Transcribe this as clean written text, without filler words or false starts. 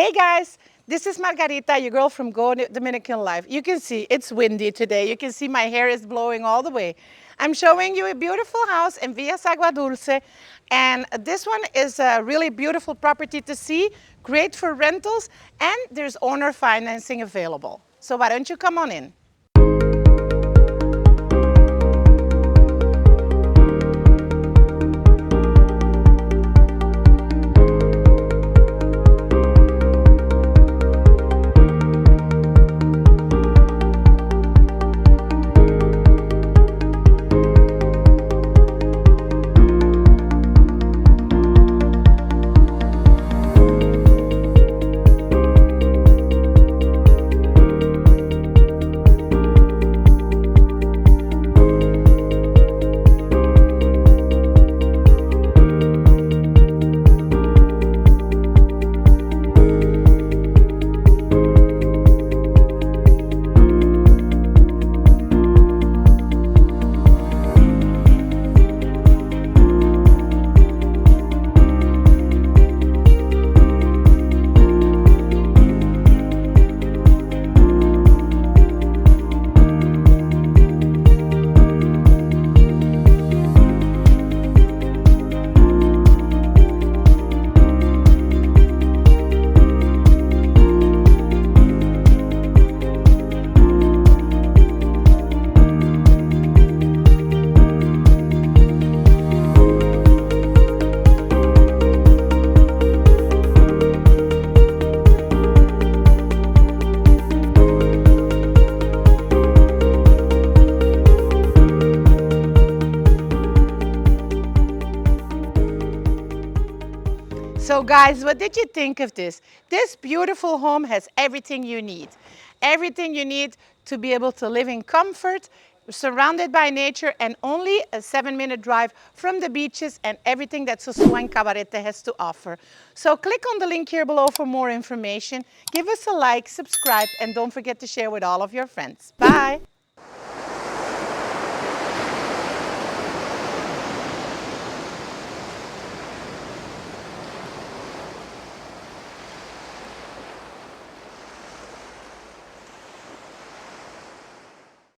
Hey guys, this is Margarita, your girl from Dominican Life. You can see it's windy today. You can see my hair is blowing all the way. I'm showing you a beautiful house in Villas Agua Dulce, and this one is a really beautiful property to see, great for rentals, and there's owner financing available. So why don't you come on in? So guys, what did you think of this? This beautiful home has everything you need. Everything you need to be able to live in comfort, surrounded by nature, and only a 7-minute drive from the beaches and everything that Sosua and Cabarete has to offer. So click on the link here below for more information. Give us a like, subscribe, and don't forget to share with all of your friends. Bye.